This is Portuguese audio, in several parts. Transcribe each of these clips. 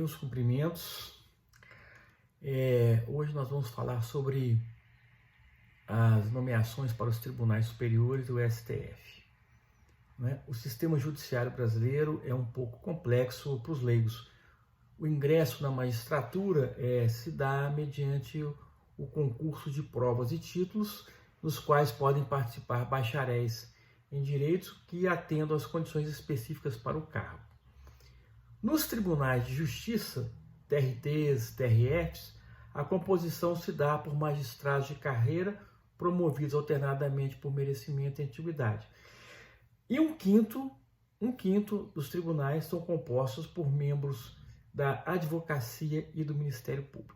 meus cumprimentos. Hoje nós vamos falar sobre as nomeações para os tribunais superiores do STF. Né? O sistema judiciário brasileiro é um pouco complexo para os leigos. O ingresso na magistratura se dá mediante o concurso de provas e títulos, nos quais podem participar bacharéis em direitos que atendam às condições específicas para o cargo. Nos tribunais de justiça, TRTs, TRFs, a composição se dá por magistrados de carreira promovidos alternadamente por merecimento e antiguidade. E um quinto dos tribunais são compostos por membros da advocacia e do Ministério Público.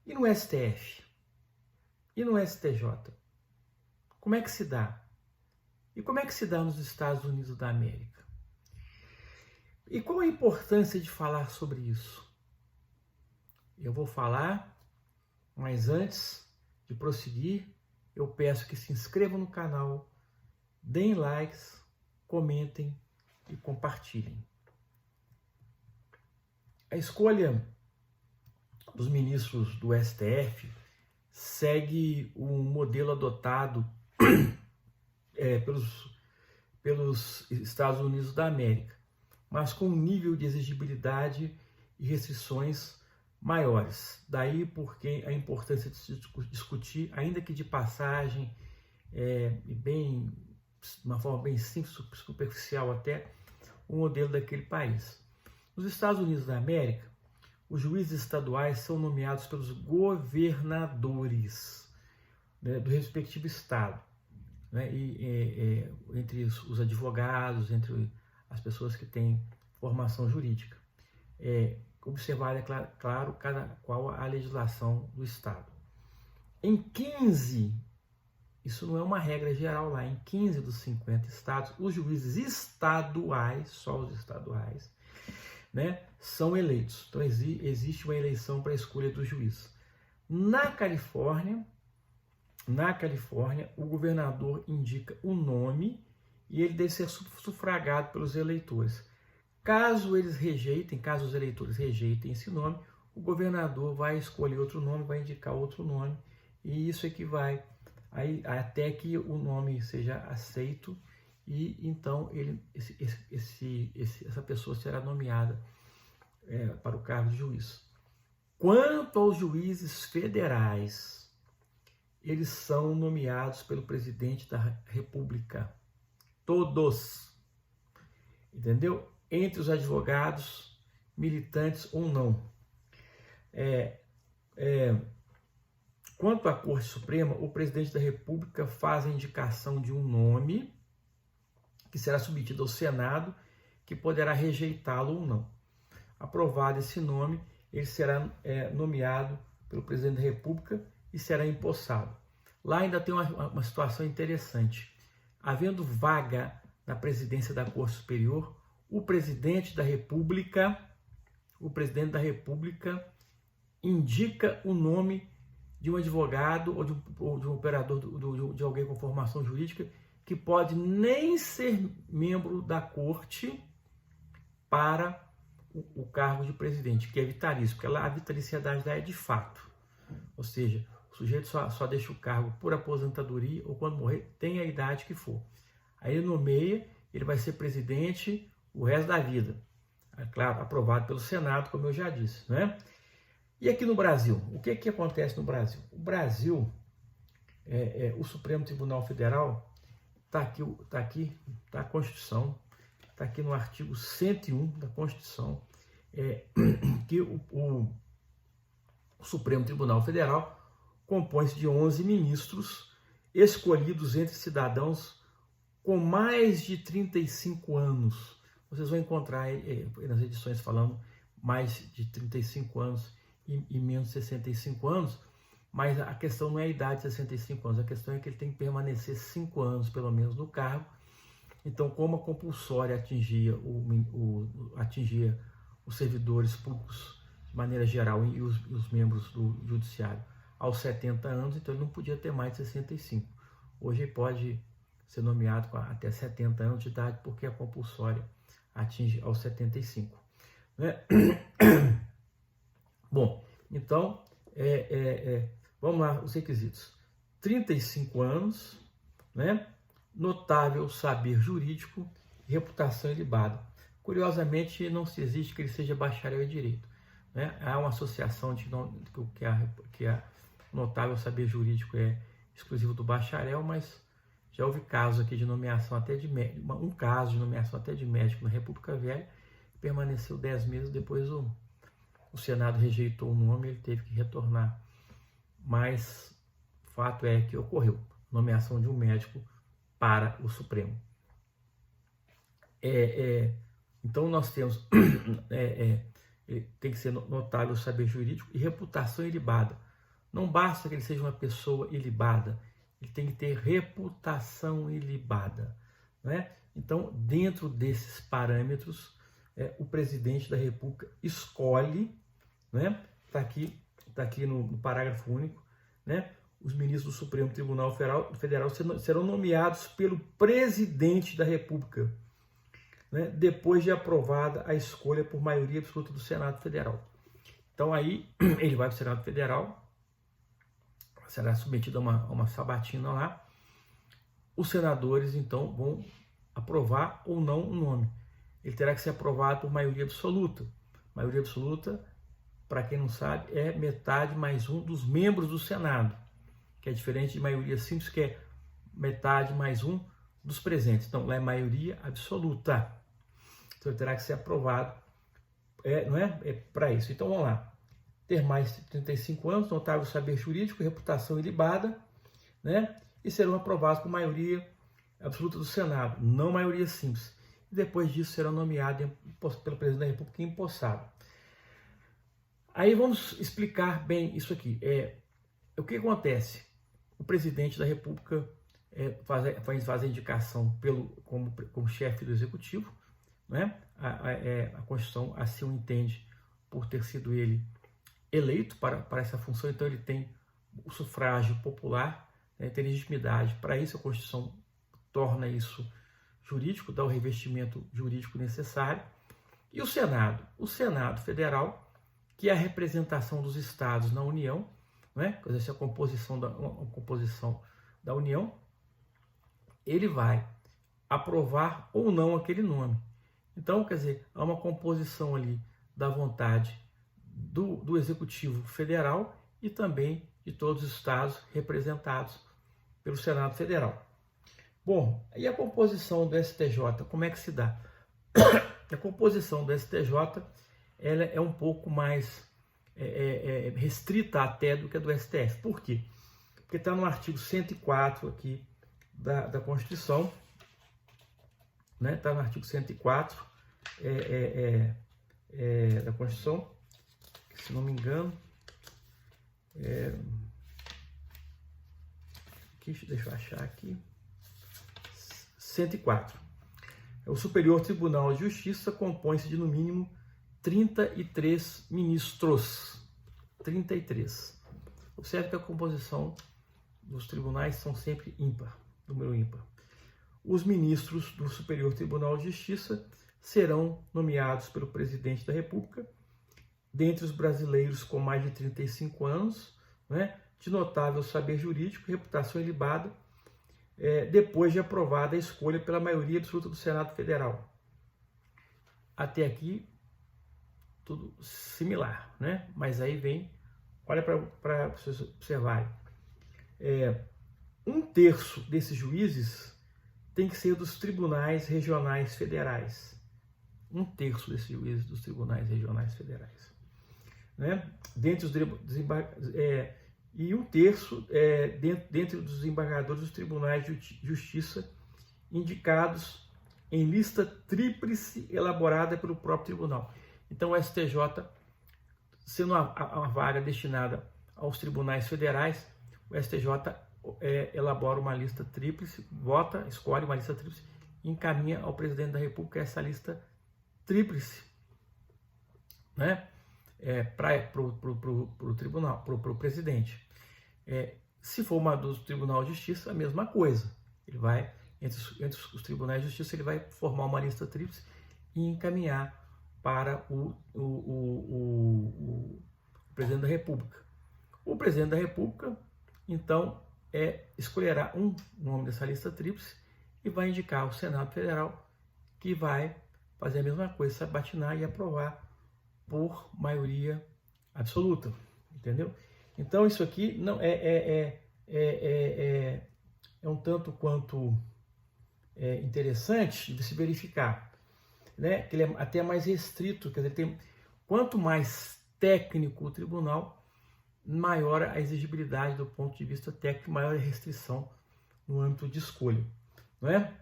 E no STF? E no STJ? Como é que se dá? E como é que se dá nos Estados Unidos da América? E qual a importância de falar sobre isso? Eu vou falar, mas antes de prosseguir, eu peço que se inscrevam no canal, deem likes, comentem e compartilhem. A escolha dos ministros do STF segue um modelo adotado pelos Estados Unidos da América, mas com um nível de exigibilidade e restrições maiores. Daí porque a importância de se discutir, ainda que de passagem, de uma forma bem simples, superficial até, o modelo daquele país. Nos Estados Unidos da América, os juízes estaduais são nomeados pelos governadores, né, do respectivo estado, né, entre os advogados, entre as pessoas que têm formação jurídica. Observar, claro, qual a legislação do estado. Em 15, isso não é uma regra geral lá, em 15 dos 50 estados, os juízes estaduais, só os estaduais, né, são eleitos. Então existe uma eleição para a escolha do juiz. Na Califórnia, o governador indica o nome e ele deve ser sufragado pelos eleitores. Caso os eleitores rejeitem esse nome, o governador vai escolher outro nome, vai indicar outro nome, e isso é que vai até que o nome seja aceito, e então essa pessoa será nomeada para o cargo de juiz. Quanto aos juízes federais, eles são nomeados pelo presidente da República. Todos. Entendeu? Entre os advogados, militantes ou não. Quanto à Corte Suprema, o presidente da República faz a indicação de um nome que será submetido ao Senado, que poderá rejeitá-lo ou não. Aprovado esse nome, ele será nomeado pelo presidente da República e será empossado. Lá ainda tem uma situação interessante. Havendo vaga na presidência da Corte Superior, o presidente da República indica o nome de um advogado ou de um operador de alguém com formação jurídica que pode nem ser membro da corte para o cargo de presidente, que é vitalício, porque lá a vitaliciedade é de fato. Ou seja, o sujeito só deixa o cargo por aposentadoria ou quando morrer, tem a idade que for. Aí ele nomeia, ele vai ser presidente o resto da vida. Claro, aprovado pelo Senado, como eu já disse, né? E aqui no Brasil, o que acontece no Brasil? O Brasil, o Supremo Tribunal Federal, está aqui a Constituição, está aqui no artigo 101 da Constituição, que o Supremo Tribunal Federal compõe-se de 11 ministros escolhidos entre cidadãos com mais de 35 anos. Vocês vão encontrar nas edições falando mais de 35 anos e menos de 65 anos, mas a questão não é a idade de 65 anos, a questão é que ele tem que permanecer 5 anos, pelo menos, no cargo. Então, como a compulsória atingia os servidores públicos de maneira geral e os membros do judiciário aos 70 anos, então ele não podia ter mais de 65. Hoje ele pode ser nomeado até 70 anos de idade, porque a compulsória atinge aos 75. né? Bom, então, vamos lá, os requisitos. 35 anos, né? Notável saber jurídico, reputação ilibada. Curiosamente, não se exige que ele seja bacharel em direito, né? Há uma associação que a notável saber jurídico é exclusivo do bacharel, mas já houve casos aqui de nomeação até de médico, um caso de nomeação até de médico na República Velha, permaneceu 10 meses, depois o Senado rejeitou o nome, ele teve que retornar. Mas fato é que ocorreu nomeação de um médico para o Supremo. Então nós temos tem que ser notável saber jurídico e reputação ilibada. Não basta que ele seja uma pessoa ilibada, ele tem que ter reputação ilibada, né? Então, dentro desses parâmetros, o presidente da República escolhe, né? Está aqui no parágrafo único, né? Os ministros do Supremo Tribunal Federal serão nomeados pelo presidente da República, né? Depois de aprovada a escolha por maioria absoluta do Senado Federal. Então aí ele vai para o Senado Federal, será submetido a uma sabatina lá. Os senadores então vão aprovar ou não o nome. Ele terá que ser aprovado por maioria absoluta. Maioria absoluta, para quem não sabe, é metade mais um dos membros do Senado, que é diferente de maioria simples, que é metade mais um dos presentes. Então, lá é maioria absoluta. Então, ele terá que ser aprovado, não é? É para isso. Então, vamos lá. Ter mais de 35 anos, notável saber jurídico, reputação ilibada, né? E serão aprovados por maioria absoluta do Senado, não maioria simples. E depois disso serão nomeados pelo presidente da República empossado. Aí vamos explicar bem isso aqui. O que acontece? O presidente da República faz a indicação como chefe do executivo, né? A Constituição assim o entende por ter sido ele eleito para essa função, então ele tem o sufrágio popular, né? Tem legitimidade. Para isso a Constituição torna isso jurídico, dá o revestimento jurídico necessário. E o Senado Federal, que é a representação dos estados na União, né? Quer dizer, essa composição da União, ele vai aprovar ou não aquele nome. Então, quer dizer, há uma composição ali da vontade do Executivo Federal e também de todos os estados representados pelo Senado Federal. Bom, e a composição do STJ, como é que se dá? A composição do STJ ela é um pouco mais restrita até do que a do STF. Por quê? Porque está no artigo 104 aqui da Constituição, né? Está no artigo 104 da Constituição, que, se não me engano, deixa eu achar aqui, 104. O Superior Tribunal de Justiça compõe-se de, no mínimo, 33 ministros. 33. Observe que a composição dos tribunais são sempre ímpar, número ímpar. Os ministros do Superior Tribunal de Justiça serão nomeados pelo presidente da República, dentre os brasileiros com mais de 35 anos, né, de notável saber jurídico, reputação ilibada, depois de aprovada a escolha pela maioria absoluta do Senado Federal. Até aqui, tudo similar, né? Mas aí vem, olha para vocês observarem, 1/3 desses juízes tem que ser dos tribunais regionais federais. 1/3 desses juízes dos tribunais regionais federais, né? Dentre os e 1/3 dentro dos desembargadores dos tribunais de justiça indicados em lista tríplice elaborada pelo próprio tribunal. Então, o STJ, sendo uma vaga destinada aos tribunais federais, o STJ elabora uma lista tríplice, escolhe uma lista tríplice e encaminha ao presidente da República essa lista tríplice, né? Para o tribunal, para o presidente. Se for uma do Tribunal de Justiça, a mesma coisa. Ele vai, entre os tribunais de justiça, ele vai formar uma lista tríplice e encaminhar para o presidente da República. O presidente da República, então, escolherá um nome dessa lista tríplice e vai indicar ao Senado Federal, que vai fazer a mesma coisa, sabatinar e aprovar por maioria absoluta, entendeu? Então isso aqui não é um tanto quanto interessante de se verificar, né? Que ele é até mais restrito, quer dizer, quanto mais técnico o tribunal, maior a exigibilidade do ponto de vista técnico, maior a restrição no âmbito de escolha, não é?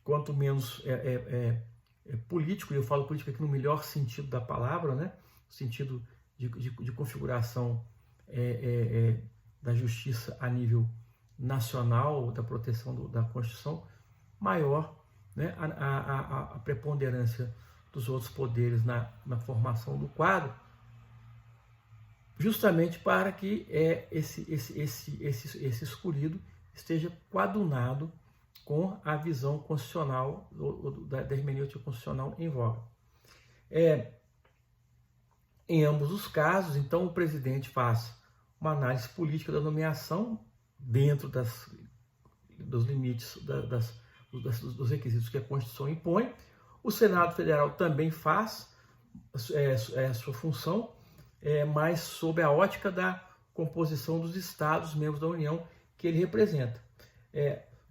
Quanto menos político, e eu falo político aqui no melhor sentido da palavra, né? No sentido de configuração da justiça a nível nacional, da proteção da Constituição, maior, né, a preponderância dos outros poderes na formação do quadro, justamente para que esse escolhido esteja coadunado com a visão constitucional, da hermenêutica constitucional em voga. Em ambos os casos, então, o presidente faz uma análise política da nomeação dentro dos limites dos requisitos que a Constituição impõe. O Senado Federal também faz a sua função, mas sob a ótica da composição dos Estados membros da União que ele representa.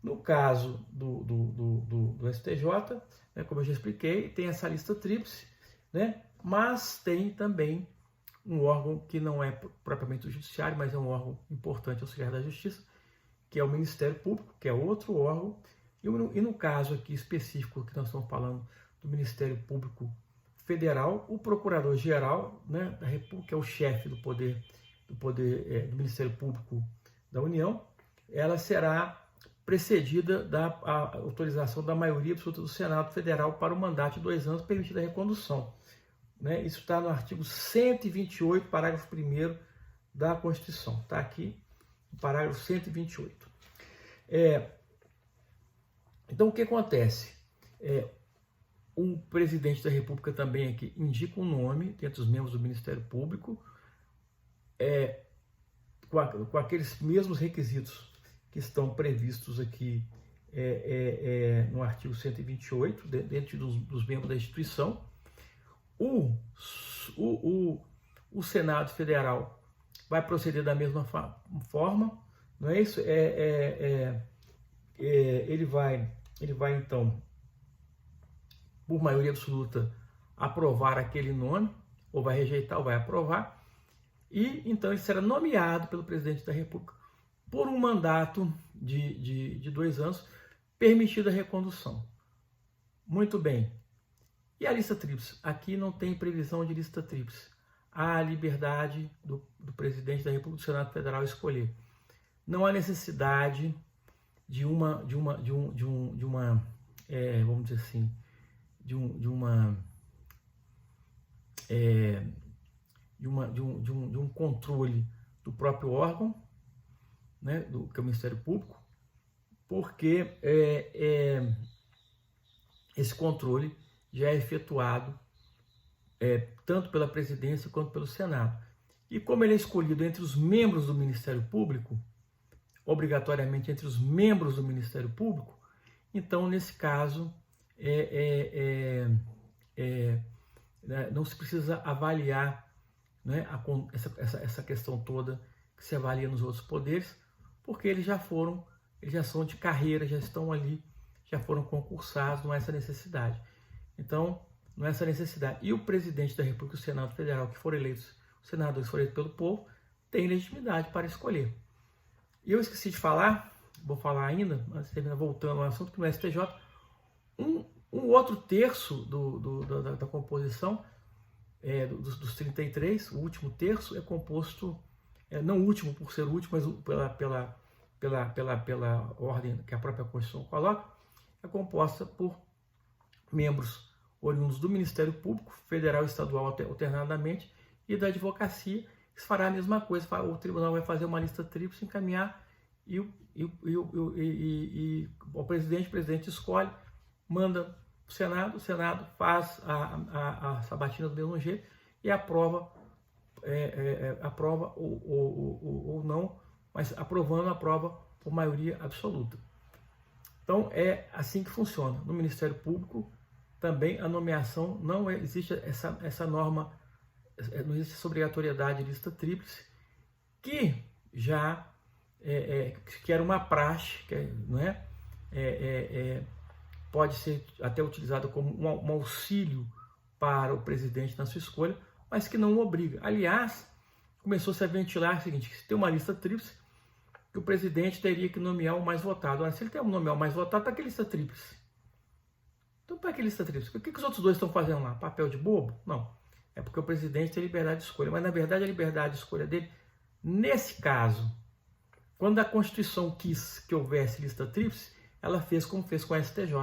No caso do STJ, né, como eu já expliquei, tem essa lista tríplice, né, mas tem também um órgão que não é propriamente o judiciário, mas é um órgão importante auxiliar da Justiça, que é o Ministério Público, que é outro órgão, e no caso aqui específico que nós estamos falando do Ministério Público Federal, o Procurador-Geral, né, da República, que é o chefe do do Ministério Público da União, ela será precedida da autorização da maioria absoluta do Senado Federal para o mandato de 2 anos, permitida a recondução. Né? Isso está no artigo 128, parágrafo 1º da Constituição. Está aqui, no parágrafo 128. Então, o que acontece? O presidente da República também aqui indica um nome entre os membros do Ministério Público, com aqueles mesmos requisitos que estão previstos aqui no artigo 128, dentro dos membros da instituição. O Senado Federal vai proceder da mesma forma, não é isso? Ele vai então, por maioria absoluta, aprovar aquele nome, ou vai rejeitar, ou vai aprovar, e então ele será nomeado pelo presidente da República por um mandato de 2 anos, permitida a recondução. Muito bem. E a lista tríplice? Aqui não tem previsão de lista tríplice. Há a liberdade do presidente da República, do Senado Federal escolher. Não há necessidade de uma vamos dizer assim, de um controle do próprio órgão, né, que é o Ministério Público, porque esse controle já é efetuado tanto pela presidência quanto pelo Senado. E como ele é escolhido entre os membros do Ministério Público, obrigatoriamente entre os membros do Ministério Público, então, nesse caso, não se precisa avaliar, né, essa questão toda que se avalia nos outros poderes, porque eles já são de carreira, já estão ali, já foram concursados, não há essa necessidade. Então, não é essa necessidade. E o presidente da República e o Senado Federal, que foram eleitos, os senadores foram eleitos pelo povo, tem legitimidade para escolher. E eu esqueci de falar, vou falar ainda, mas voltando ao assunto, que no STJ, um outro terço da composição, dos 33, o último terço é composto, não o último por ser o último, mas pela ordem que a própria Constituição coloca, é composta por membros oriundos do Ministério Público, Federal e Estadual alternadamente, e da Advocacia, que fará a mesma coisa. O tribunal vai fazer uma lista tríplice, encaminhar, e o presidente escolhe, manda o Senado faz a sabatina do mesmo jeito e aprova, aprova ou não, mas aprovando, aprova por maioria absoluta. Então, é assim que funciona. No Ministério Público, também a nomeação, não existe essa norma, não existe essa obrigatoriedade de lista tríplice, que já que era uma praxe, não é? Pode ser até utilizado como um auxílio para o presidente na sua escolha, mas que não o obriga. Aliás, começou-se a ventilar o seguinte: que se tem uma lista tríplice, que o presidente teria que nomear o mais votado. Ora, se ele tem que nomear o mais votado, para que lista tríplice? Então, para que lista tríplice? O que os outros dois estão fazendo lá? Papel de bobo? Não. É porque o presidente tem liberdade de escolha. Mas, na verdade, a liberdade de escolha dele, nesse caso, quando a Constituição quis que houvesse lista tríplice, ela fez como fez com a STJ.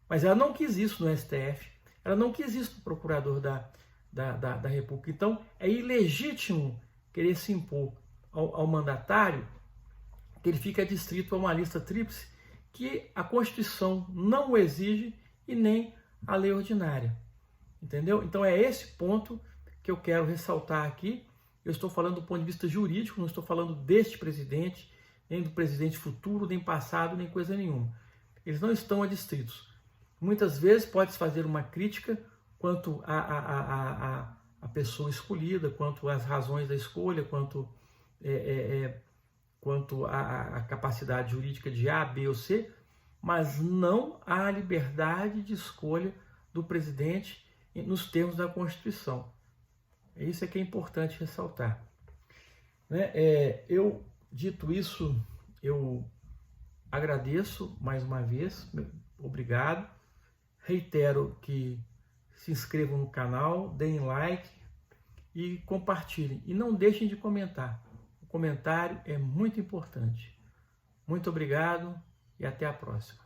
Mas ela não quis isso no STF. Ela não quis isso no procurador da República. Então, é ilegítimo querer se impor ao mandatário que ele fica adstrito a uma lista tríplice que a Constituição não o exige e nem a lei ordinária. Entendeu? Então é esse ponto que eu quero ressaltar aqui. Eu estou falando do ponto de vista jurídico, não estou falando deste presidente, nem do presidente futuro, nem passado, nem coisa nenhuma. Eles não estão adstritos. Muitas vezes pode-se fazer uma crítica quanto a pessoa escolhida, quanto às razões da escolha, quanto à capacidade jurídica de A, B ou C, mas não à liberdade de escolha do presidente nos termos da Constituição. Isso é que é importante ressaltar. Dito isso, eu agradeço mais uma vez, obrigado. Reitero que se inscrevam no canal, deem like e compartilhem. E não deixem de comentar. O comentário é muito importante. Muito obrigado e até a próxima.